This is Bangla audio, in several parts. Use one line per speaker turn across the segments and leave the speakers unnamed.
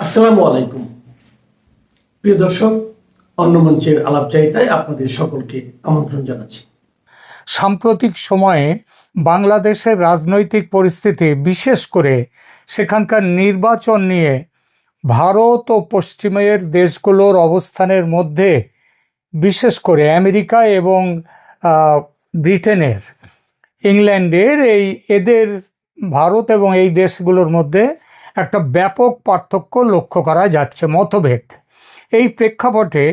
আসসালামু আলাইকুম প্রিয় দর্শক, অন্য মঞ্চের আলাপচারিতায় আপনাদের সকলকে আমন্ত্রণ জানাচ্ছি।
সাম্প্রতিক সময়ে বাংলাদেশের রাজনৈতিক পরিস্থিতি, বিশেষ করে সেখানকার নির্বাচন নিয়ে ভারত ও পশ্চিমের দেশগুলোর অবস্থানের মধ্যে, বিশেষ করে আমেরিকা এবং ব্রিটেনের, ইংল্যান্ডের এদের ভারত এবং এই দেশগুলোর মধ্যে একটা ব্যাপক পার্থক্য লক্ষ্য করা যাচ্ছে, মতভেদ। এই প্রেক্ষাপটে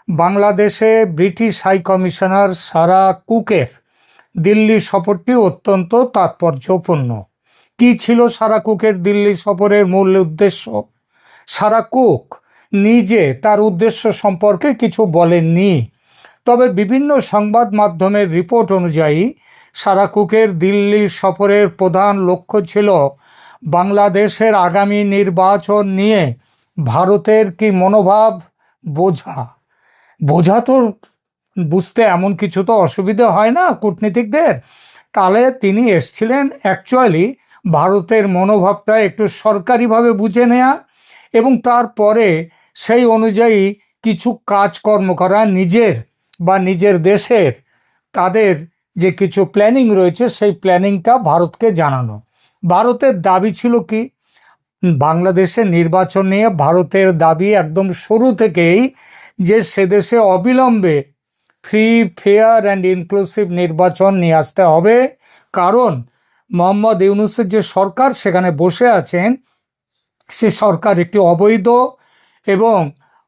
বাংলাদেশে ব্রিটিশ হাই কমিশনার সারা কুকের দিল্লি সফরটি অত্যন্ত তাৎপর্যপূর্ণ। কি ছিল সারা কুকের দিল্লি সফরের মূল উদ্দেশ্য? সারা কুক নিজে তার উদ্দেশ্য সম্পর্কে কিছু বলেননি, তবে বিভিন্ন সংবাদ মাধ্যমের রিপোর্ট অনুযায়ী সারা কুকের দিল্লি সফরের প্রধান লক্ষ্য ছিল বাংলাদেশের আগামী নির্বাচন নিয়ে ভারতের কি মনোভাব বোঝা তো বুঝতে এমন কিছু তো অসুবিধা হয় না কূটনীতিকদের। তাহলে তিনি এসছিলেন অ্যাকচুয়ালি ভারতের মনোভাবটা একটু সরকারিভাবে বুঝে নেয়া এবং তারপরে সেই অনুযায়ী কিছু কাজকর্ম করা, নিজের দেশের তাদের যে কিছু প্ল্যানিং রয়েছে সেই প্ল্যানিংটা ভারতকে জানানো। ভারতের দাবি ছিল কি? বাংলাদেশের নির্বাচন নিয়ে ভারতের দাবি একদম শুরু থেকেই যে সেদেশে অবিলম্বে ফ্রি, ফেয়ার অ্যান্ড ইনক্লুসিভ নির্বাচন নিয়ে আসতে হবে, কারণ মোহাম্মদ ইউনূসের যে সরকার সেখানে বসে আছেন, সে সরকার একটি অবৈধ এবং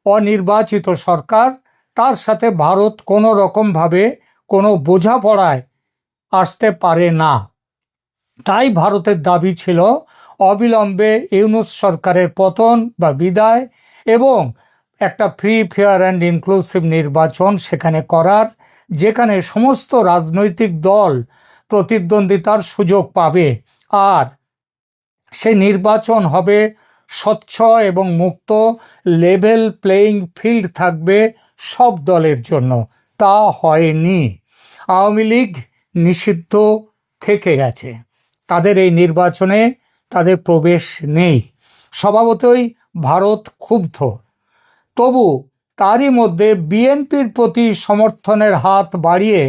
অনির্বাচিত সরকার। তার সাথে ভারত কোনো রকমভাবে কোনো বোঝাপড়ায় আসতে পারে না। তাই ভারতের দাবি ছিল অবিলম্বে ইউনূস সরকারের পতন বা বিদায় এবং একটা ফ্রি, ফেয়ার অ্যান্ড ইনক্লুসিভ নির্বাচন সেখানে করার, যেখানে সমস্ত রাজনৈতিক দল প্রতিদ্বন্দ্বিতার সুযোগ পাবে আর সেই নির্বাচন হবে স্বচ্ছ এবং মুক্ত, লেভেল প্লেয়িং ফিল্ড থাকবে সব দলের জন্য। তা হয়নি। আওয়ামী লীগ নিষিদ্ধ থেকে গেছে, তাদের এই নির্বাচনে তাদের প্রবেশ নেই। স্বভাবতই ভারত ক্ষুব্ধ, তবু তারই মধ্যে বিএনপির প্রতি সমর্থনের হাত বাড়িয়ে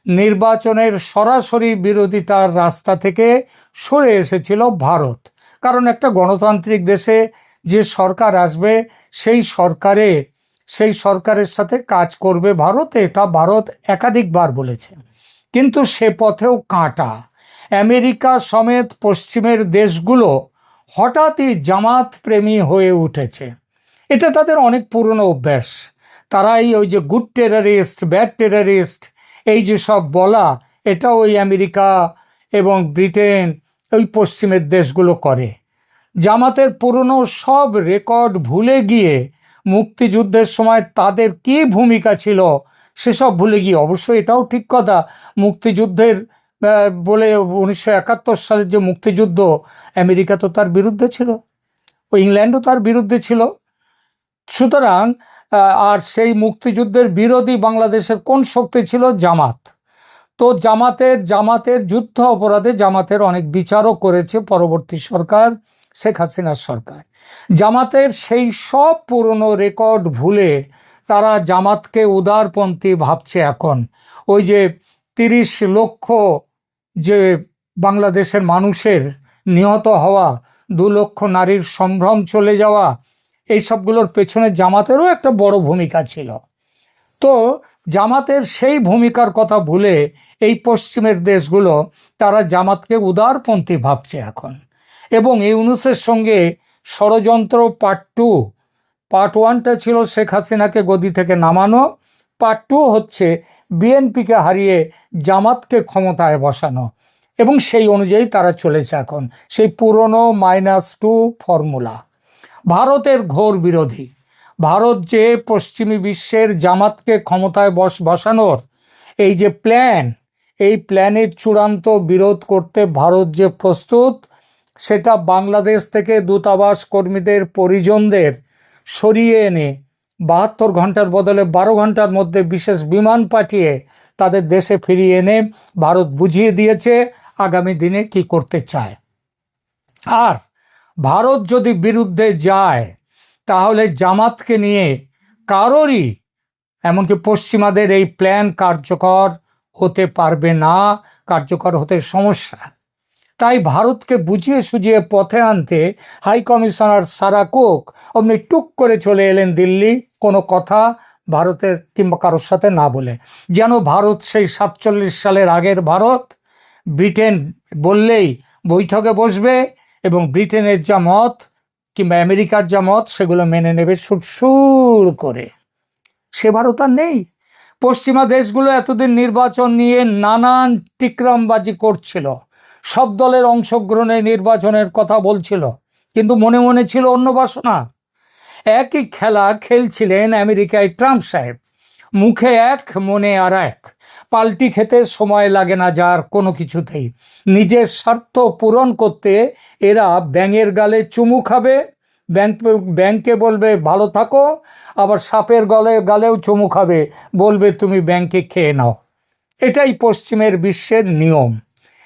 নির্বাচনের সরাসরি বিরোধিতার রাস্তা থেকে সরে এসেছিল ভারত। কারণ একটা গণতান্ত্রিক দেশে যে সরকার আসবে সেই সরকারের সাথে কাজ করবে ভারত, এটা ভারত একাধিকবার বলেছে। কিন্তু সে পথেও কাঁটা। আমেরিকা সমেত পশ্চিমের দেশগুলো হঠাৎই জামাত প্রেমী হয়ে উঠেছে। এটা তাদের অনেক পুরনো অভ্যাস। তারাই ওই যে গুড টেররিস্ট, ব্যাড টেররিস্ট, এই যে সব বলা, এটা ওই আমেরিকা এবং ব্রিটেন, ওই পশ্চিমের দেশগুলো করে। জামাতের পুরনো সব রেকর্ড ভুলে গিয়ে মুক্তিযুদ্ধের সময় তাদের কি ভূমিকা ছিল সেসব ভুলে গিয়ে, অবশ্যই এটাও ঠিক কথা, মুক্তিযুদ্ধের বলে 1971 সালের যে মুক্তিযুদ্ধ, আমেরিকা তো তার বিরুদ্ধে ছিল, ও ইংল্যান্ডও তার বিরুদ্ধে ছিল। সুতরাং আর সেই মুক্তিযুদ্ধের বিরোধী বাংলাদেশের কোন শক্তি ছিল? জামাত। তো জামাতের যুদ্ধ অপরাধে জামাতের অনেক বিচারও করেছে পরবর্তী সরকার, শেখ হাসিনার সরকার। জামাতের সেই সব পুরনো রেকর্ড ভুলে তারা জামাতকে উদারপন্থী ভাবছে এখন। ওই যে 30 লক্ষ যে বাংলাদেশের মানুষের নিহত হওয়া, 2 লক্ষ নারীর সম্ভ্রম চলে যাওয়া, এই সবগুলোর পেছনে জামাতেরও একটা বড় ভূমিকা ছিল। তো জামাতের সেই ভূমিকার কথা ভুলে এই পশ্চিমের দেশগুলো তারা জামাতকে উদারপন্থী ভাবছে এখন। এবং ইউনূসের সঙ্গে ষড়যন্ত্র পার্ট 1টা ছিল শেখ হাসিনাকে গদি থেকে নামানো, পার্ট 2 হচ্ছে বিএনপিকে হারিয়ে জামাতকে ক্ষমতায় বসানো, এবং সেই অনুযায়ী তারা চলেছে এখন সেই পুরনো -2 ফর্মুলা। ভারতের ঘোর বিরোধী। ভারত যে পশ্চিমী বিশ্বের জামাতকে ক্ষমতায় বসানোর এই যে প্ল্যান, এই প্ল্যানের চূড়ান্ত বিরোধ করতে ভারত যে প্রস্তুত, সেটা বাংলাদেশ থেকে দূতাবাস কর্মীদের পরিজনদের সরিয়ে এনে 72 ঘন্টার বদলে 12 ঘন্টার মধ্যে বিশেষ বিমান পাঠিয়ে তাদের দেশে ফিরিয়ে এনে ভারত বুঝিয়ে দিয়েছে আগামী দিনে কি করতে চায়। আর ভারত যদি বিরুদ্ধে যায় তাহলে জামাতকে নিয়ে কারোরই, এমনকি পশ্চিমাদের এই প্ল্যান কার্যকর হতে পারবে না, কার্যকর হতে সমস্যা। তাই ভারতকে বুঝিয়ে সুঝিয়ে পথে আনতে হাই কমিশনার সারা কুক অমনি টুক করে চলে এলেন দিল্লি, কোনো কথা ভারতের কিংবা কারোর সাথে না বলে। যেন ভারত সেই 47 সালের আগের ভারত, ব্রিটেন বললেই বৈঠকে বসবে এবং ব্রিটেনের যা মত কিংবা আমেরিকার যা মত সেগুলো মেনে নেবে সুরসুর করে। সে ভারত আর নেই। পশ্চিমা দেশগুলো এতদিন নির্বাচন নিয়ে নানান টিকরামবাজি করছিল, সব দলের অংশগ্রহণে নির্বাচনের কথা বলছিল, কিন্তু মনে মনে ছিল অন্য বাসনা। একই খেলা খেলছিলেন আমেরিকায় ট্রাম্প সাহেব, মুখে এক মনে আর এক। পাল্টি খেতে সময় লাগে না যার কোনো কিছুতেই। নিজের স্বার্থ পূরণ করতে এরা ব্যাঙের গালে চুমু খাবে, ব্যাংকে বলবে ভালো থাকো, আবার সাপের গালেও চুমু খাবে, বলবে তুমি ব্যাংকে খেয়ে নাও। এটাই পশ্চিমের বিশ্বের নিয়ম,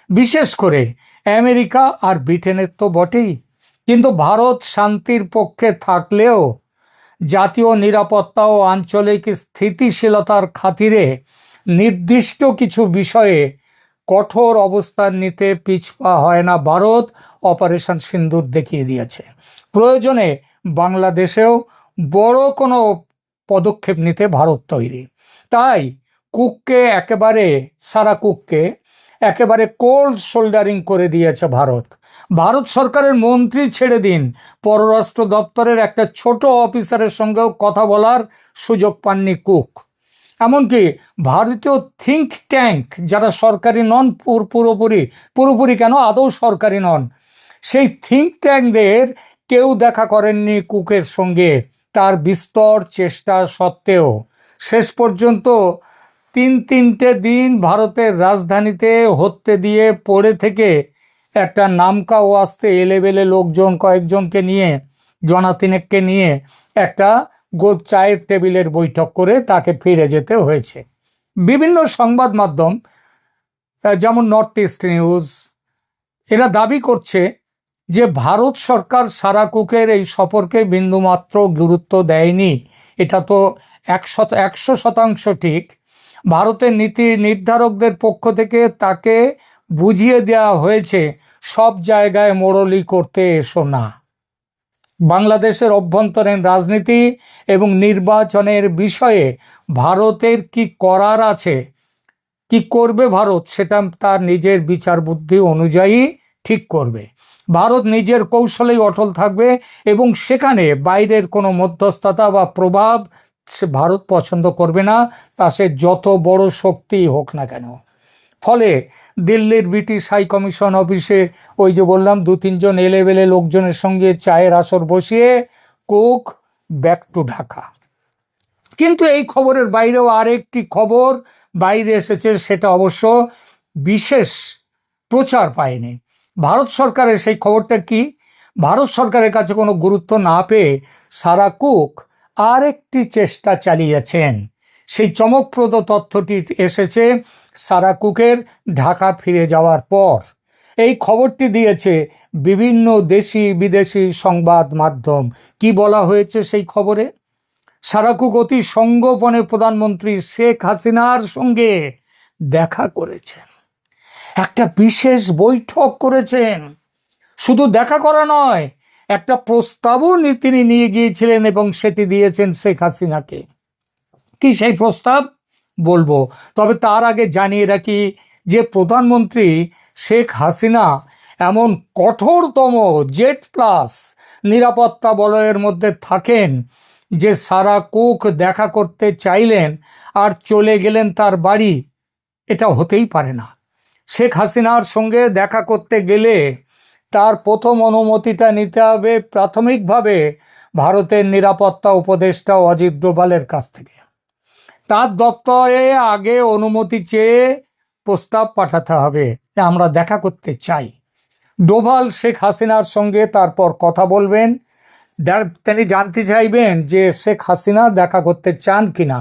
বিশেষ করে আমেরিকা আর ব্রিটেনের তো বটেই। কিন্তু ভারত শান্তির পক্ষে থাকলেও জাতীয় নিরাপত্তা ও আঞ্চলিক স্থিতিশীলতার খাতিরে নির্দিষ্ট কিছু বিষয়ে কঠোর অবস্থান নিতে পিছপা হয় না ভারত। অপারেশন সিন্দুর দেখিয়ে দিয়েছে। প্রয়োজনে বাংলাদেশেও বড় কোনো পদক্ষেপ নিতে ভারত তৈরি। তাই সারা কুককে একেবারে কোল্ড শোল্ডারিং করে দিয়েছে ভারত। ভারত সরকারের মন্ত্রী ছেড়ে দিন, পররাষ্ট্র দপ্তরের একটা ছোট অফিসারের সঙ্গেও কথা বলার সুযোগ পাননি কুক। এমনকি ভারতীয় থিঙ্ক ট্যাঙ্ক, যারা সরকারি নন, পুরোপুরি কেন, আদৌ সরকারি নন, সেই থিঙ্ক ট্যাঙ্কদের কেউ দেখা করেননি কুকের সঙ্গে, তার বিস্তর চেষ্টা সত্ত্বেও। শেষ পর্যন্ত 3 দিন ভারতের রাজধানীতে হত্যে দিয়ে পড়ে থেকে একটা নামকা ওয়াস্তে এলেবেলে লোকজন কয়েকজনকে নিয়ে, জনাতিনেককে নিয়ে একটা গোল চায়ের টেবিলের বৈঠক করে তাকে ফিরে যেতে হয়েছে। বিভিন্ন সংবাদ মাধ্যম যেমন নর্থ ইস্ট নিউজ, এরা দাবি করছে যে ভারত সরকার সারা কুকের এই সফরকে বিন্দুমাত্র গুরুত্ব দেয়নি। এটা তো 100% ঠিক। ভারতের নীতি নির্ধারকদের পক্ষ থেকে তাকে বুঝিয়ে দেওয়া হয়েছে সব জায়গায় মোড়লি করতে এসো না। বাংলাদেশের অভ্যন্তরীণ রাজনীতি এবং নির্বাচনের বিষয়ে ভারতের কি করার আছে, কি করবে ভারত, সেটা তার নিজের বিচার বুদ্ধি অনুযায়ী ঠিক করবে। ভারত নিজের কৌশলেই অটল থাকবে এবং সেখানে বাইরের কোনো মধ্যস্থতা বা প্রভাব সে ভারত পছন্দ করবে না, তা সে যত বড় শক্তিই হোক না কেন। ফলে দিল্লির ব্রিটিশ হাই কমিশন অফিসে ওই যে বললাম 2-3 জন এলেবেলে লোকজনের সঙ্গে চায়ের আসর বসিয়ে কুক ব্যাক টু ঢাকা। কিন্তু এই খবরের বাইরেও আরেকটি খবর বাইরে এসেছে, সেটা অবশ্য বিশেষ প্রচার পায়নি। ভারত সরকারের সেই খবরটা কি, ভারত সরকারের কাছে কোনো গুরুত্ব না পেয়ে সারা কুক আরেকটি চেষ্টা চালিয়েছেন। সেই চমকপ্রদ তথ্যটি এসেছে সারা কুকের ঢাকা ফিরে যাওয়ার পর। এই খবরটি দিয়েছে বিভিন্ন দেশি বিদেশি সংবাদ মাধ্যম। কি বলা হয়েছে সেই খবরে? সারা কুক অতি সঙ্গোপনে প্রধানমন্ত্রী শেখ হাসিনার সঙ্গে দেখা করেছেন, একটা বিশেষ বৈঠক করেছেন। শুধু দেখা করা নয়, একটা প্রস্তাবও তিনি নিয়ে গিয়েছিলেন এবং সেটি দিয়েছেন শেখ হাসিনাকে। কি সেই প্রস্তাব বলবো, তবে তার আগে জানিয়ে রাখি যে প্রধানমন্ত্রী শেখ হাসিনা এমন কঠোরতম জেড প্লাস নিরাপত্তা বলয়ের মধ্যে থাকেন যে সারা কুক দেখা করতে চাইলেন আর চলে গেলেন তার বাড়ি, এটা হতেই পারে না। শেখ হাসিনার সঙ্গে দেখা করতে গেলে তার প্রথম অনুমতিটা নিতে হবে প্রাথমিকভাবে ভারতের নিরাপত্তা উপদেষ্টা অজিত ডোভালের কাছ থেকে। তার দপ্তরে আগে অনুমতি চেয়ে প্রস্তাব পাঠাতে হবে যে আমরা দেখা করতে চাই। ডোভাল শেখ হাসিনার সঙ্গে তারপর কথা বলবেন, তিনি জানতে চাইবেন যে শেখ হাসিনা দেখা করতে চান কিনা,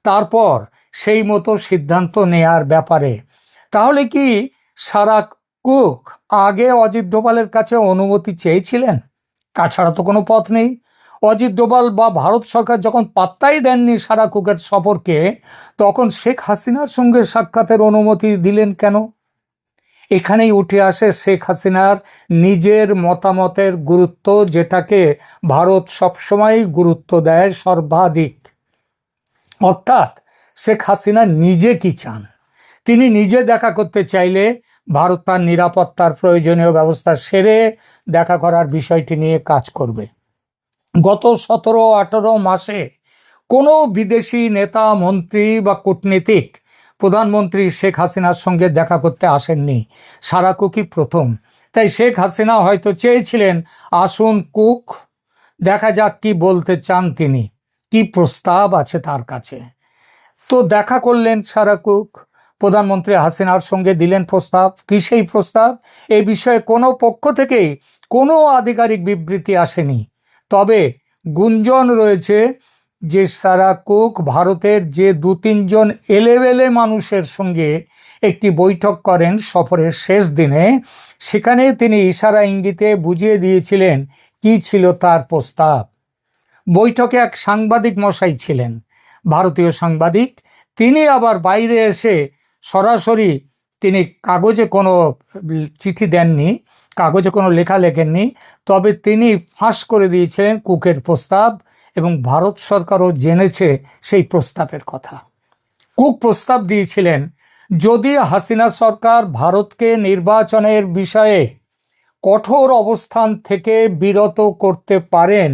তারপর সেই মতো সিদ্ধান্ত নেয়ার ব্যাপারে। তাহলে কি সারা কুক আগে অজিত ডোভালের কাছে অনুমতি চেয়েছিলেন? তাছাড়া তো কোনো পথ নেই। অজিত ডোভাল বা ভারত সরকার যখন পাত্তাই দেননি সারা কুকের সফরকে, তখন শেখ হাসিনার সঙ্গে সাক্ষাতের অনুমতি দিলেন কেন? এখানেই উঠে আসে শেখ হাসিনার নিজের মতামতের গুরুত্ব, যেটাকে ভারত সবসময় গুরুত্ব দেয় সর্বাধিক। অর্থাৎ শেখ হাসিনা নিজে কি চান, তিনি নিজে দেখা করতে চাইলে ভারত তার নিরাপত্তার প্রয়োজনীয় ব্যবস্থা সেরে দেখা করার বিষয়টি নিয়ে কাজ করবে। গত 17-18 মাসে কোনো বিদেশি নেতা, মন্ত্রী বা কূটনীতিক প্রধানমন্ত্রী শেখ হাসিনার সঙ্গে দেখা করতে আসেননি, সারা কুকই প্রথম। তাই শেখ হাসিনা হয়তো চেয়েছিলেন আসুন কুক, দেখা যাক কি বলতে চান তিনি, কি প্রস্তাব আছে তার কাছে। তো দেখা করলেন সারা কুক, প্রধানমন্ত্রী হাসিনার সঙ্গে দিলেন প্রস্তাব। কি সেই প্রস্তাব? এই বিষয়ে কোনো পক্ষ থেকেই কোনো আধিকারিক বিবৃতি আসেনি। তবে গুঞ্জন রয়েছে যে সারা কুক ভারতের যে 2-3 জন এলেবেলে মানুষের সঙ্গে একটি বৈঠক করেন সফরের শেষ দিনে, সেখানে তিনি ইশারা ইঙ্গিতে বুঝিয়ে দিয়েছিলেন কি ছিল তার প্রস্তাব। বৈঠকে এক সাংবাদিক মশাই ছিলেন, ভারতীয় সাংবাদিক। তিনি আবার বাইরে এসে সরাসরি, তিনি কাগজে কোনো চিঠি দেননি, কাগজে কোনো লেখা লেখেননি, তবে তিনি ফাঁস করে দিয়েছিলেন কুকের প্রস্তাব, এবং ভারত সরকারও জেনেছে সেই প্রস্তাবের কথা। কুক প্রস্তাব দিয়েছিলেন যদি হাসিনা সরকার ভারতকে নির্বাচনের বিষয়ে কঠোর অবস্থান থেকে বিরত করতে পারেন,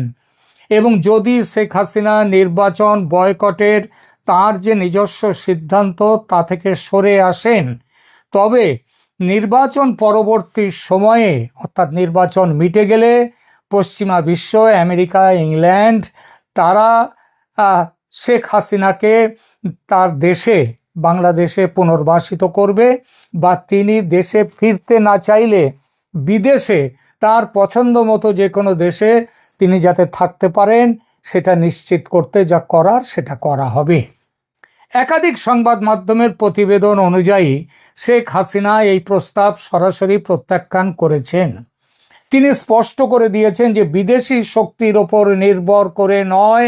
এবং যদি শেখ হাসিনা নির্বাচন বয়কটের তার যে নিজস্ব সিদ্ধান্ত তা থেকে সরে আসেন, তবে নির্বাচন পরবর্তী সময়ে, অর্থাৎ নির্বাচন মিটে গেলে পশ্চিমা বিশ্ব, আমেরিকা, ইংল্যান্ড, তারা শেখ হাসিনাকে তার দেশে, বাংলাদেশে পুনর্বাসিত করবে, বা তিনি দেশে ফিরতে না চাইলে বিদেশে তার পছন্দ মতো যে কোনো দেশে তিনি যাতে থাকতে পারেন, সেটা নিশ্চিত করতে যা করার সেটা করা হবে। একাধিক সংবাদ মাধ্যমের প্রতিবেদন অনুযায়ী শেখ হাসিনা এই প্রস্তাব সরাসরি প্রত্যাখ্যান করেছেন। তিনি স্পষ্ট করে দিয়েছেন যে বিদেশি শক্তির ওপর নির্ভর করে নয়,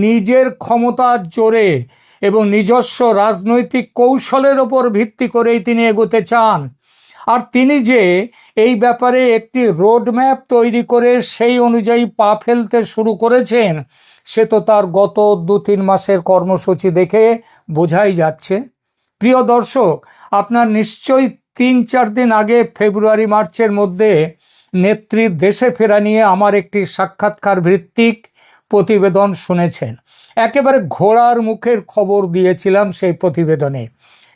নিজের ক্ষমতার জোরে এবং নিজস্ব রাজনৈতিক কৌশলের ওপর ভিত্তি করেই তিনি এগোতে চান। আর তিনি যে এই ব্যাপারে একটি রোডম্যাপ তৈরি করে সেই অনুযায়ী পা ফেলতে শুরু করেছেন, সে তো তার গত 2-3 মাসের কর্মসূচি দেখে বোঝাই যাচ্ছে। প্রিয় দর্শক, আপনার নিশ্চয়ই 3-4 দিন আগে ফেব্রুয়ারি মার্চের মধ্যে নেত্রীর দেশে ফেরা নিয়ে আমার একটি সাক্ষাৎকার ভিত্তিক প্রতিবেদন শুনেছেন। একেবারে ঘোড়ার মুখের খবর দিয়েছিলাম সেই প্রতিবেদনে।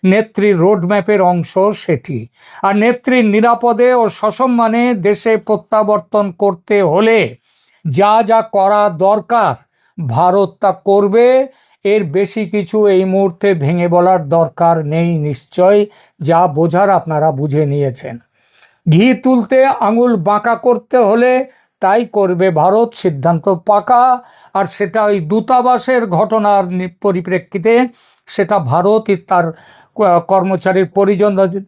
নেত্রীর রোডম্যাপের অংশ সেটি। আর নেত্রীর নিরাপদে ও সসম্মানে দেশে প্রত্যাবর্তন করতে হলে যা যা করা দরকার ভারত তা করবে, এর বেশি কিছু এই মুহূর্তে ভেঙে বলার দরকার নেই। নিশ্চয় যা বোঝার আপনারা বুঝে নিয়েছেন। ঘি তুলতে আঙুল বাঁকা করতে হলে তাই করবে ভারত, সিদ্ধান্ত পাকা। আর সেটা ওই দূতাবাসের ঘটনার পরিপ্রেক্ষিতে সেটা ভারতই তার কর্মচারীর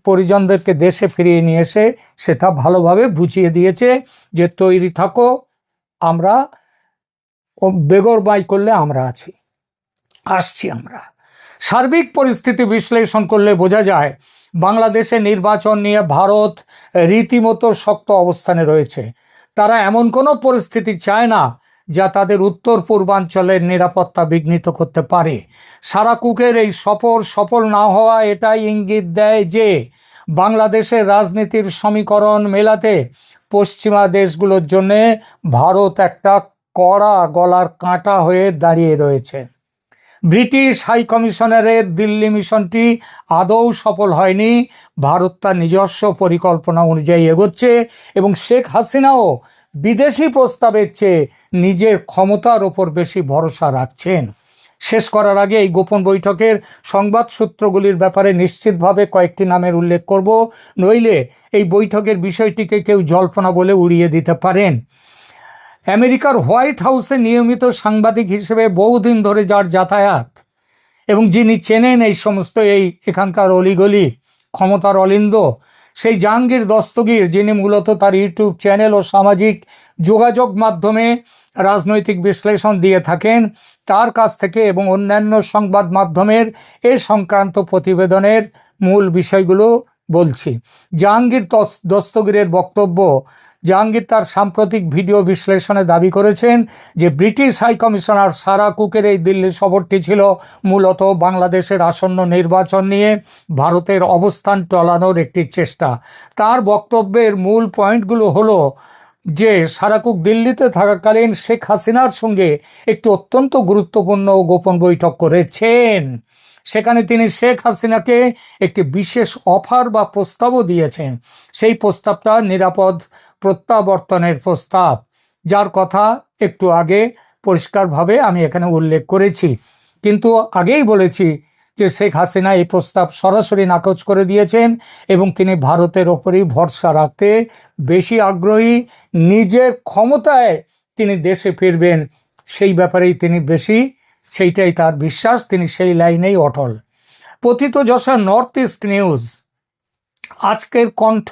পরিজনদেরকে দেশে ফিরিয়ে নিয়ে এসে সেটা ভালোভাবে বুঝিয়ে দিয়েছে যে তৈরি থাকো, আমরা বেগর বাই করলে আমরা আসছি আমরা। সার্বিক পরিস্থিতি বিশ্লেষণ করলে বোঝা যায় বাংলাদেশে নির্বাচন নিয়ে ভারত রীতিমতো শক্ত অবস্থানে রয়েছে। তারা এমন কোনো পরিস্থিতি চায় না যা তাদের উত্তর পূর্বাঞ্চলের নিরাপত্তা বিঘ্নিত করতে পারে। সারা কুকের এই সফর সফল না হওয়া এটাই ইঙ্গিত দেয় যে বাংলাদেশের রাজনীতির সমীকরণ মেলাতে পশ্চিমা দেশগুলোর জন্য ভারত একটা কড়া গলার কাঁটা হয়ে দাঁড়িয়ে রয়েছে। ব্রিটিশ হাই কমিশনারের দিল্লি মিশনটি আদৌ সফল হয়নি। ভারত তার নিজস্ব পরিকল্পনা অনুযায়ী এগোচ্ছে, এবং শেখ হাসিনাও বিদেশি প্রস্তাবের চেয়ে নিজের ক্ষমতার ওপর বেশি ভরসা রাখছেন। শেষ করার আগে এই গোপন বৈঠকের সংবাদ সূত্রগুলির ব্যাপারে নিশ্চিতভাবে কয়েকটি নামের উল্লেখ করব, নইলে এই বৈঠকের বিষয়টিকে কেউ জল্পনা বলে উড়িয়ে দিতে পারেন। আমেরিকার হোয়াইট হাউসে নিয়মিত সাংবাদিক হিসেবে বহুদিন ধরে যার যাতায়াত, এবং যিনি চেনেন এই সমস্ত এখানকার অলিগলি, ক্ষমতার অলিন্দ, সেই জাহাঙ্গীর দস্তগীর, যিনি মূলত তার ইউটিউব চ্যানেল ও সামাজিক যোগাযোগ মাধ্যমে রাজনৈতিক বিশ্লেষণ দিয়ে থাকেন, তার কাছ থেকে এবং অন্যান্য সংবাদ মাধ্যমের এ সংক্রান্ত প্রতিবেদনের মূল বিষয়গুলো বলছি। জাহাঙ্গীর দস্তগীরের বক্তব্য, জাহাঙ্গীর তার সাম্প্রতিক ভিডিও বিশ্লেষণে দাবি করেছেন যে ব্রিটিশ হাই কমিশনার সারা কুকের এই দিল্লি সফরটি ছিল মূলত বাংলাদেশের আসন্ন নির্বাচন নিয়ে ভারতের অবস্থান টলানোর একটি চেষ্টা। তার বক্তব্যের মূল পয়েন্টগুলো হলো যে সারা কুক দিল্লিতে থাকাকালীন শেখ হাসিনার সঙ্গে একটি অত্যন্ত গুরুত্বপূর্ণ ও গোপন বৈঠক করেছেন। সেখানে তিনি শেখ হাসিনাকে একটি বিশেষ অফার বা প্রস্তাবও দিয়েছেন। সেই প্রস্তাবটা নিরাপদ প্রত্যাবর্তনের প্রস্তাব, যার কথা একটু আগে পরিষ্কারভাবে আমি এখানে উল্লেখ করেছি। কিন্তু আগেই বলেছি যে শেখ হাসিনা এই প্রস্তাব সরাসরি নাকচ করে দিয়েছেন এবং তিনি ভারতের ওপরই ভরসা রাখতে বেশি আগ্রহী। নিজের ক্ষমতায় তিনি দেশে ফিরবেন সেই ব্যাপারেই তিনি বেশি, সেইটাই তার বিশ্বাস, তিনি সেই লাইনেই অটল। পতিতযশা নর্থ ইস্ট নিউজ, আজকের কণ্ঠ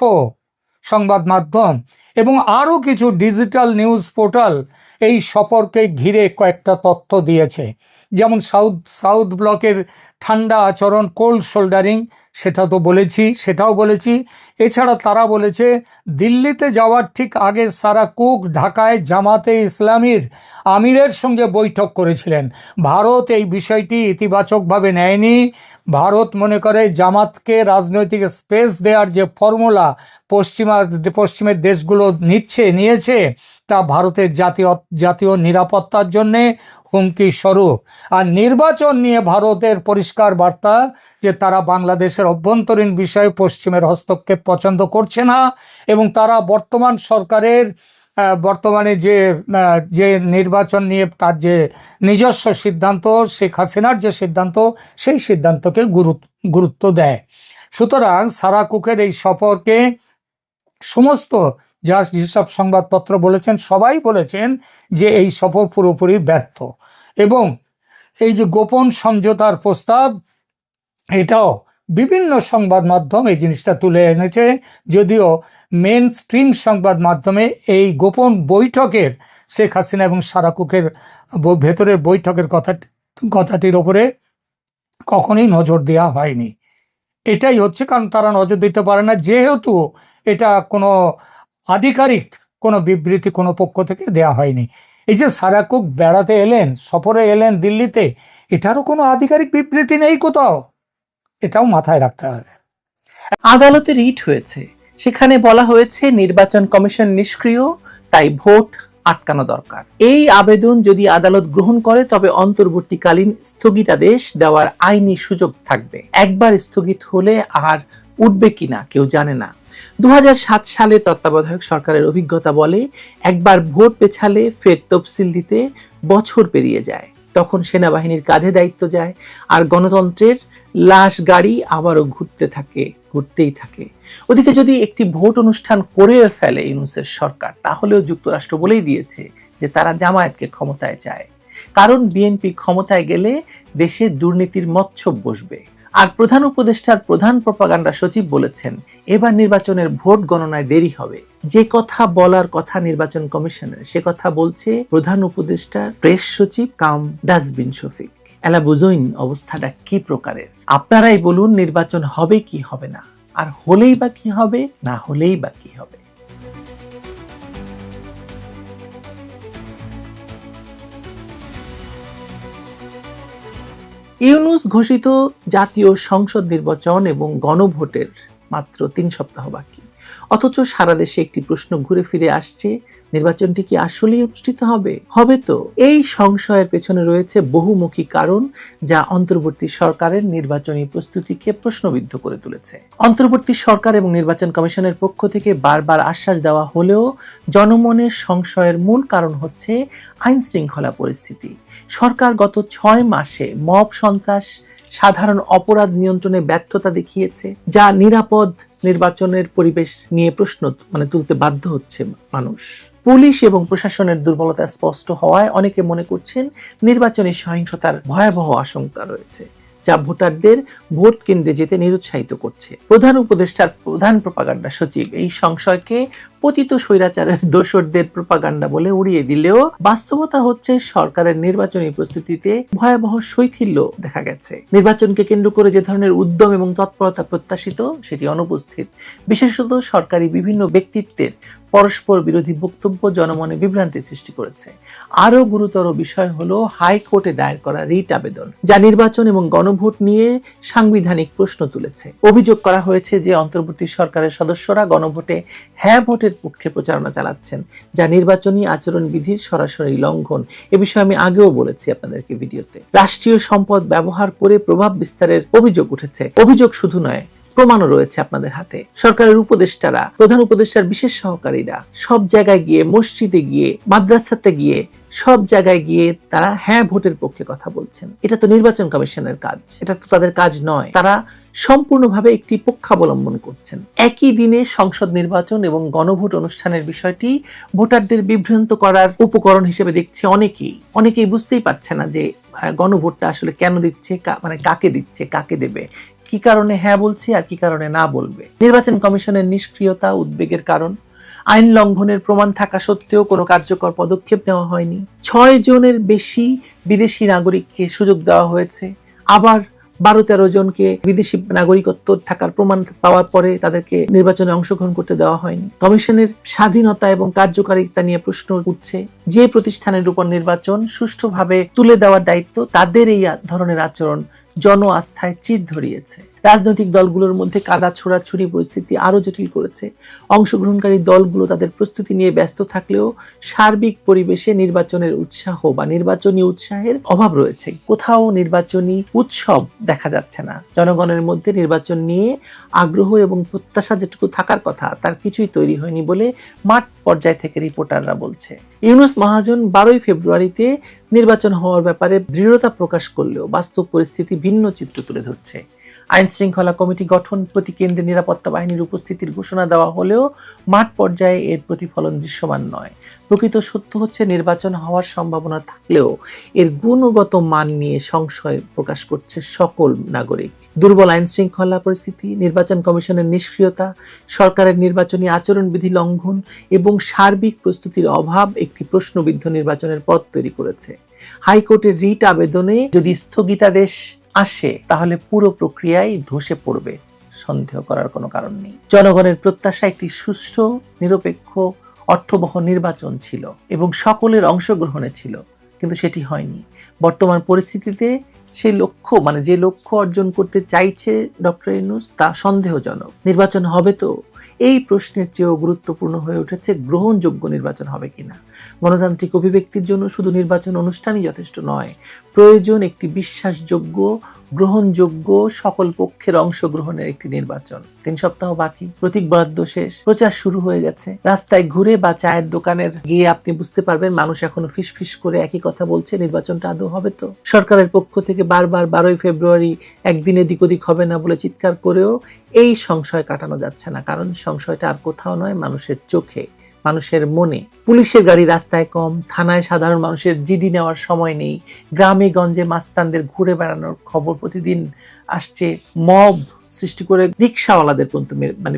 সংবাদ মাধ্যম এবং আরও কিছু ডিজিটাল নিউজ পোর্টাল এই সফরকে ঘিরে কয়েকটা তথ্য দিয়েছে। যেমন সাউথ ব্লকের ঠান্ডা আচরণ, কোল্ড শোল্ডারিং, সেটাও বলেছি। এছাড়া তারা বলেছে দিল্লিতে যাওয়ার ঠিক আগে সারা কুক ঢাকায় জামাতে ইসলামীর আমিরের সঙ্গে বৈঠক করেছিলেন। ভারত এই বিষয়টি ইতিবাচকভাবে নেয়নি। ভারত মনে করে জামাতকে রাজনৈতিক স্পেস দেওয়ার যে ফর্মুলা পশ্চিমের দেশগুলো নিয়েছে তা ভারতের জাতীয় নিরাপত্তার জন্যে হুমকি স্বরূপ। আর নির্বাচন নিয়ে ভারতের পরিষ্কার বার্তা যে তারা বাংলাদেশের অভ্যন্তরীণ বিষয়ে পশ্চিমের হস্তক্ষেপ পছন্দ করছে না এবং তারা বর্তমানে যে নির্বাচন নিয়ে তার যে নিজস্ব সিদ্ধান্ত, শেখ হাসিনার যে সিদ্ধান্ত, সেই সিদ্ধান্তকে গুরুত্ব দেয়। সুতরাং সারা কুকের এই সফরকে সমস্ত যেসব সংবাদপত্র বলেছেন সবাই বলেছেন যে এই সফর পুরোপুরি ব্যর্থ এবং এই যে গোপন সমঝোতার প্রস্তাব, এটাও বিভিন্ন সংবাদ মাধ্যম এই জিনিসটা তুলে এনেছে। যদিও মেন স্ট্রিম সংবাদ মাধ্যমে এই গোপন বৈঠকের, শেখ হাসিনা এবং সারা কুকের ভেতরের বৈঠকের কথাটির ওপরে কখনোই নজর দেওয়া হয়নি। এটাই হচ্ছে কারণ তারা নজর দিতে পারে না, যেহেতু এটা কোনো আধিকারিক কোনো বিবৃতি কোনো পক্ষ থেকে দেয়া হয়নি। এই যে সারা কুক বেড়াতে এলেন, সফরে এলেন দিল্লিতে, এটারও কোনো আধিকারিক বিবৃতি নেই কোথাও, এটাও মাথায় রাখতে হবে।
আদালতে রিট হয়েছে, সেখানে বলা হয়েছে নির্বাচন কমিশন নিষ্ক্রিয়, তাই ভোট আটকানো দরকার। এই আবেদন যদি আদালত গ্রহণ করে তবে অন্তর্বর্তীকালীন স্থগিতাদেশ দেওয়ার আইনি সুযোগ থাকবে। একবার স্থগিত হলে আর উঠবে কিনা কেউ জানে না। 2007 সালে তত্ত্বাবধায়ক সরকারের অভিজ্ঞতা বলে একবার ভোট পেছালে ফের তফসিল দিতে বছর পেরিয়ে যায়, তখন সেনাবাহিনীর কাঁধে দায়িত্ব যায় আর গণতন্ত্রের লাশ গাড়ি আবারও ঘুরতেই থাকে। ওদিকে যদি একটি ভোট অনুষ্ঠান করে ফেলে ইউনূসের সরকার, তাহলেও যুক্তরাষ্ট্র বলেই দিয়েছে যে তারা জামায়াতকে ক্ষমতায় চায়, কারণ বিএনপি ক্ষমতায় গেলে দেশে দুর্নীতির মচ্ছব বসবে। আর প্রধান উপদেষ্টার প্রধান প্রপাগান্ডা সচিব বলেছেন এবার নির্বাচনের ভোট গণনায় দেরি হবে। যে কথা বলার কথা নির্বাচন কমিশনের, সে কথা বলছে প্রধান উপদেষ্টার প্রেস সচিব কাম ডাস্টবিন শফিক। এলা বুঝইন অবস্থাটা কি প্রকারের। আপনারাই বলুন নির্বাচন হবে কি হবে না, আর হলেই বা কি হবে, না হলেই বা কি হবে। ইউনূস ঘোষিত জাতীয় সংসদ নির্বাচন এবং গণভোটের মাত্র 3 সপ্তাহ বাকি, অথচ সারা দেশে একটি প্রশ্ন ঘুরে ফিরে আসছে, নির্বাচনটি কি আসলেই অনুষ্ঠিত হবে তো? এই সংশয়ের পেছনে রয়েছে বহুমুখী কারণ, যা অন্তর্বর্তী সরকারের নির্বাচনী প্রস্তুতিকে প্রশ্নবিদ্ধ করে তুলেছে। অন্তর্বর্তী সরকার এবং নির্বাচন কমিশনের পক্ষ থেকে বারবার আশ্বাস দেওয়া হলেও জনমনের সংশয়ের মূল কারণ হচ্ছে আইন শৃঙ্খলা পরিস্থিতি। সরকার গত 6 মাসে মব সন্ত্রাস, সাধারণ অপরাধ নিয়ন্ত্রণে ব্যর্থতা দেখিয়েছে, যা নিরাপদ নির্বাচনের পরিবেশ নিয়ে প্রশ্ন তুলতে বাধ্য হচ্ছে মানুষ। পুলিশ এবং প্রশাসনের দুর্বলতা স্পষ্ট হওয়ায় অনেকে মনে করছেন নির্বাচনী সহিংসতার ভয়াবহ আশঙ্কা রয়েছে, যা ভোটারদের ভোট কেন্দ্রে যেতে নিরুৎসাহিত করছে। প্রধান উপদেষ্টার প্রধান প্রপাগান্ডা সচিব এই সংশয়কে পতিত স্বৈরাচারের দোসরদের প্রোপাগান্ডা বলে উড়িয়ে দিলেও বাস্তবতা হচ্ছে সরকারের নির্বাচনী প্রস্তুতিতে ভয়াবহ শৈথিল্য দেখা গেছে। নির্বাচনকে কেন্দ্র করে যে ধরনের উদ্যম এবং তৎপরতা প্রত্যাশিত সেটি অনুপস্থিত। বিশেষত সরকারি বিভিন্ন ব্যক্তিত্বের পরস্পর বিরোধী বক্তব্য জনমনে বিভ্রান্তি সৃষ্টি করেছে। আরো গুরুতর বিষয় হলো হাইকোর্টে দায়ের করা রিট আবেদন, যা নির্বাচন এবং গণভোট নিয়ে সাংবিধানিক প্রশ্ন তুলেছে। অভিযোগ করা হয়েছে যে অন্তর্বর্তী সরকারের সদস্যরা গণভোটে হ্যাঁ ভোটের পক্ষে প্রচারণা চালাচ্ছেন, যা নির্বাচনী আচরণ বিধির সরাসরি লঙ্ঘন। এ বিষয়ে আমি আগেও বলেছি আপনাদেরকে ভিডিওতে। রাষ্ট্রীয় সম্পদ ব্যবহার করে প্রভাব বিস্তারের অভিযোগ উঠেছে। অভিযোগ শুধু নয়, প্রমাণও রয়েছে আপনাদের হাতে। সরকারের উপদেষ্টারা, প্রধান উপদেষ্টার বিশেষ সহকারীরা সব জায়গায় গিয়ে, মসজিদে গিয়ে, মাদ্রাসাতে গিয়ে, সব জায়গায় গিয়ে তারা হ্যাঁ ভোটের পক্ষে কথা বলছেন। এটা তো নির্বাচন কমিশনের কাজ, এটা তো তাদের কাজ নয়। তারা সম্পূর্ণভাবে একটি পক্ষাবলম্বন করছেন। একই দিনে সংসদ নির্বাচন এবং গণভোট অনুষ্ঠানের বিষয়টি ভোটারদের বিভ্রান্ত করার উপকরণ হিসেবে দেখছে অনেকেই বুঝতেই পারছে না যে গণভোটটা আসলে কেন দিচ্ছে, মানে কাকে দিচ্ছে, কাকে দেবে, কি কারণে হ্যাঁ বলছে আর কি কারণে না বলবে। নির্বাচন কমিশনের নিষ্ক্রিয়তা উদ্বেগের কারণ। আইন লঙ্ঘনের প্রমাণ থাকা সত্ত্বেও কোনো কার্যকর পদক্ষেপ নেওয়া হয়নি। 6 জনের বেশি বিদেশি নাগরিককে সুযোগ দেওয়া হয়েছে, আবার 12-13 জনকে বিদেশি নাগরিকত্ব থাকার প্রমাণ পাওয়ার পরে তাদেরকে নির্বাচনে অংশগ্রহণ করতে দেওয়া হয়নি। কমিশনের স্বাধীনতা এবং কার্যকারিতা নিয়ে প্রশ্ন উঠছে। যে প্রতিষ্ঠানের উপর নির্বাচন সুষ্ঠুভাবে তুলে দেওয়ার দায়িত্ব, তাদের এই ধরনের আচরণ জন আস্থায় চির ধরিয়েছে। রাজনৈতিক দলগুলোর মধ্যে কাদা ছোড়াছুড়ি পরিস্থিতি আরো জটিল করেছে। অংশগ্রহণকারী দলগুলো তাদের প্রস্তুতি নিয়ে ব্যস্ত থাকলেও সার্বিক পরিবেশে নির্বাচনের উৎসাহ বা নির্বাচনী উৎসাহের অভাব রয়েছে। কোথাও নির্বাচনী উৎসব দেখা যাচ্ছে না। জনগণের মধ্যে নির্বাচন নিয়ে আগ্রহ এবং প্রত্যাশা যেটুকু থাকার কথা তার কিছুই তৈরি হয়নি বলে মাঠ পর্যায় থেকে রিপোর্টাররা বলছে। ইউনূস মহাজন 12 ফেব্রুয়ারিতে নির্বাচন হওয়ার ব্যাপারে দৃঢ়তা প্রকাশ করলেও বাস্তব পরিস্থিতি ভিন্ন চিত্র তুলে ধরছে। আইন শৃঙ্খলা কমিটি গঠন, প্রতি কেন্দ্রে নিরাপত্তা বাহিনীর উপস্থিতির ঘোষণা দেওয়া হলেও মাঠ পর্যায়ে এর প্রতিফলন দৃশ্যমান নয়। প্রকৃত সত্য হচ্ছে নির্বাচন হওয়ার সম্ভাবনা থাকলেও এর গুণগত মান নিয়ে সংশয় প্রকাশ করছে সকল নাগরিক। দুর্বল আইন শৃঙ্খলা পরিস্থিতি, নির্বাচন কমিশনের নিষ্ক্রিয়তা, সরকারের নির্বাচনী আচরণবিধি লঙ্ঘন এবং সার্বিক প্রস্তুতির অভাব একটি প্রশ্নবিদ্ধ নির্বাচনের পথ তৈরি করেছে। হাইকোর্টের রিট আবেদনে যদি স্থগিতাদেশ আসে তাহলে পুরো প্রক্রিয়ায় ধসে পড়বে, সন্দেহ করার কোনো কারণ নেই। জনগণের প্রত্যাশা একটি সুষ্ঠু, নিরপেক্ষ, অর্থবহ নির্বাচন ছিল এবং সকলের অংশগ্রহণে ছিল, কিন্তু সেটি হয়নি। বর্তমান পরিস্থিতিতে সেই লক্ষ্য, মানে যে লক্ষ্য অর্জন করতে চাইছে ডক্টর ইউনূস, তা সন্দেহজনক। নির্বাচন হবে তো? এই প্রশ্নের চেয়েও গুরুত্বপূর্ণ হয়ে উঠেছে গ্রহণযোগ্য নির্বাচন হবে কিনা। গণতান্ত্রিক অভিব্যক্তির জন্য শুধু নির্বাচন অনুষ্ঠানই যথেষ্ট নয়, প্রয়োজন একটি বিশ্বাসযোগ্য, গ্রহণযোগ্য, সকল পক্ষের অংশগ্রহণের একটি নির্বাচন। 3 সপ্তাহ বাকি, প্রতীক বরাদ্দ শেষ, প্রচার শুরু হয়ে গেছে। রাস্তায় ঘুরে বা চায়ের দোকানের গিয়ে আপনি বুঝতে পারবেন মানুষ এখনো ফিসফিস করে একই কথা বলছে, নির্বাচনটা আদৌ হবে তো? সরকারের পক্ষ থেকে বারবার 12 ফেব্রুয়ারি একদিনে দিক ওদিক হবে না বলে চিৎকার করেও এই সংশয় কাটানো যাচ্ছে না, কারণ সংশয়টা আর কোথাও নয়, মানুষের চোখে, মানুষের মনে। পুলিশের গাড়ি রাস্তায় কম, থানায় সাধারণ মানুষের জিডি নেওয়ার সময় নেই, গ্রামে গঞ্জে মাস্তানদের ঘুরে বেড়ানোর খবর প্রতিদিন আসছে, মব সৃষ্টি করে রিক্সাওয়ালাদের পর্যন্ত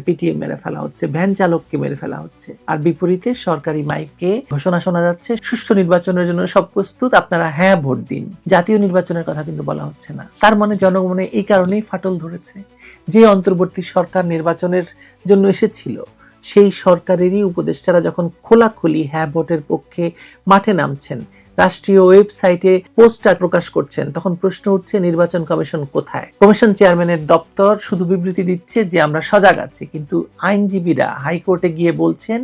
পিটিয়ে মেরে ফেলা হচ্ছে, ভ্যান চালককে মেরে ফেলা হচ্ছে। আর বিপরীতে সরকারি মাইকে ঘোষণা শোনা যাচ্ছে সুষ্ঠু নির্বাচনের জন্য সব প্রস্তুত, আপনারা হ্যাঁ ভোট দিন। জাতীয় নির্বাচনের কথা কিন্তু বলা হচ্ছে না। তার মানে জনগণে এই কারণেই ফাটল ধরেছে যে অন্তর্বর্তী সরকার নির্বাচনের জন্য এসেছিল, সেই সরকারেরই উপদেষ্টারা যখন খোলাখুলি হ্যাঁ ভোটের পক্ষে মাঠে নামছেন, রাষ্ট্রীয় ওয়েবসাইটে পোস্টার প্রকাশ করছেন, তখন প্রশ্ন উঠছে নির্বাচন কমিশন কোথায়? কমিশন চেয়ারম্যানের দপ্তর শুধু বিবৃতি দিচ্ছে যে আমরা সজাগ আছি, কিন্তু আইনজীবীরা হাইকোর্টে গিয়ে বলছেন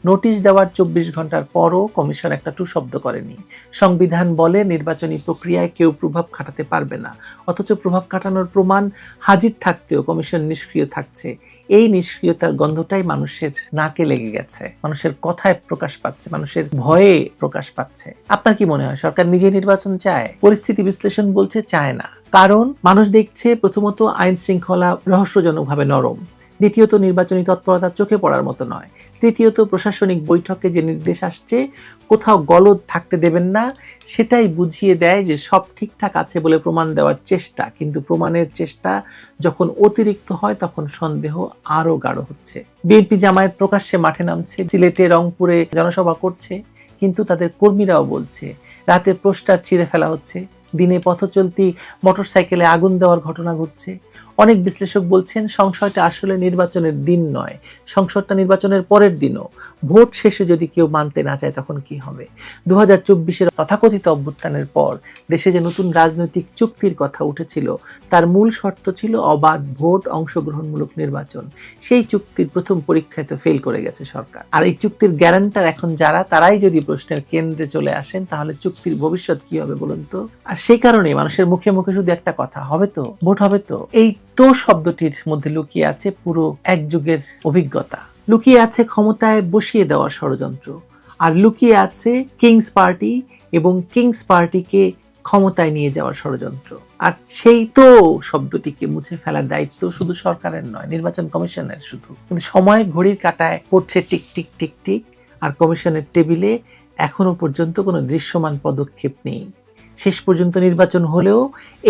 নোটিশ দেওয়ার 24 ঘন্টার পরও কমিশন একটা টু শব্দ করেনি। সংবিধান বলে নির্বাচনী প্রক্রিয়ায় কেউ প্রভাব খাটাতে পারবে না, অথচ প্রভাব খাটানোর প্রমাণ হাজির থাকতেও কমিশন নিষ্ক্রিয় থাকছে। এই নিষ্ক্রিয়তার গন্ধটাই মানুষের নাকে লেগে গেছে, মানুষের কথায় প্রকাশ পাচ্ছে, মানুষের ভয়ে প্রকাশ পাচ্ছে। আপনার কি মনে হয় সরকার নিজে নির্বাচন চায়? পরিস্থিতি বিশ্লেষণ বলছে চায় না, কারণ মানুষ দেখছে প্রথমত আইন শৃঙ্খলা রহস্যজনকভাবে নরম, দ্বিতীয়ত, নির্বাচনী তৎপরতা চোখে পড়ার মতো নয়। তৃতীয়ত, প্রশাসনিক বৈঠকে যে নির্দেশ আসছে কোথাও গলদ থাকতে দেবেন না, সেটাই বুঝিয়ে দেয় যে সব ঠিকঠাক আছে বলে প্রমাণ দেওয়ার চেষ্টা, কিন্তু প্রমাণের চেষ্টা যখন অতিরিক্ত হয় তখন সন্দেহ আরো গাঢ় হচ্ছে। বিএনপি জামায়াত প্রকাশ্যে মাঠে নামছে, সিলেটে রংপুরে জনসভা করছে, কিন্তু তাদের কর্মীরাও বলছে রাতে পোস্টার ছিঁড়ে ফেলা হচ্ছে, দিনে পথ চলতি মোটরসাইকেলে আগুন দেওয়ার ঘটনা ঘটছে। অনেক বিশ্লেষক বলছেন সংশয়টা আসলে নির্বাচনের দিন নয়, সংসদটা নির্বাচনের পরের দিনও। ভোট শেষে যদি কেউ মানতে না চায় তখন কি হবে? 2024-এর তথাকথিত অভ্যুত্থানের পর দেশে যে নতুন রাজনৈতিক চুক্তির কথা উঠেছিল তার মূল শর্ত ছিল অবাধ ভোট, অংশগ্রহণমূলক নির্বাচন। সেই চুক্তির প্রথম পরীক্ষায় তো ফেল করে গেছে সরকার। আর এই চুক্তির গ্যারান্টার এখন যারা, তারাই যদি প্রশ্নের কেন্দ্রে চলে আসেন তাহলে চুক্তির ভবিষ্যৎ কি হবে বলুন তো? আর সেই কারণে মানুষের মুখে মুখে শুধু একটা কথা, হবে তো, ভোট হবে তো। এই তো শব্দটির মধ্যে লুকিয়ে আছে পুরো এক যুগের অভিজ্ঞতা, লুকিয়ে আছে ক্ষমতায় বসিয়ে দেওয়ার ষড়যন্ত্র, আর লুকিয়ে আছে কিংস পার্টি এবং কিংস পার্টিকে ক্ষমতায় নিয়ে যাওয়ার ষড়যন্ত্র। আর সেই তো শব্দটিকে মুছে ফেলার দায়িত্ব শুধু সরকারের নয়, নির্বাচন কমিশনের শুধু। কিন্তু সময় ঘড়ির কাঁটায় পড়ছে টিক টিক টিক টিক, আর কমিশনের টেবিলে এখনো পর্যন্ত কোনো দৃশ্যমান পদক্ষেপ নেই। শেষ পর্যন্ত নির্বাচন হলেও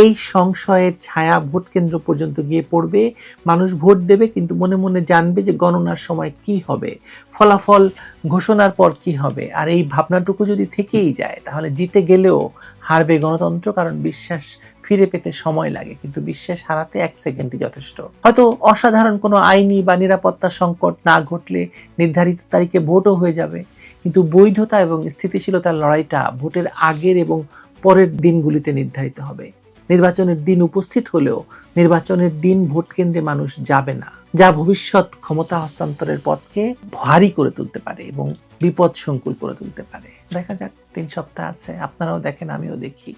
এই সংশয়ের ছায়া ভোট কেন্দ্র পর্যন্ত গিয়ে পড়বে। মানুষ ভোট দেবে, কিন্তু মনে মনে জানবে যে গণনার সময় কি হবে, ফলাফল ঘোষণার পর কি হবে। আর এই ভাবনাটুকু যদি থেকেই যায় তাহলে জিতে গেলেও হারবে গণতন্ত্র, কারণ বিশ্বাস ফিরে পেতে সময় লাগে, কিন্তু বিশ্বাস হারাতে 1 সেকেন্ডই যথেষ্ট। হয়তো অসাধারণ কোনো আইনি বা নিরাপত্তা সংকট না ঘটলে নির্ধারিত তারিখে ভোটও হয়ে যাবে, কিন্তু বৈধতা এবং স্থিতিশীলতার লড়াইটা ভোটের আগের এবং পরের দিনগুলিতে নির্ধারিত হবে। নির্বাচনের দিন উপস্থিত হলেও নির্বাচনের দিন ভোট কেন্দ্রে মানুষ যাবে না, যা ভবিষ্যৎ ক্ষমতা হস্তান্তরের পথকে ভারী করে তুলতে পারে এবং বিপদ সংকুল করে তুলতে পারে। দেখা যাক, 3 সপ্তাহ আছে, আপনারাও দেখেন, আমিও দেখি।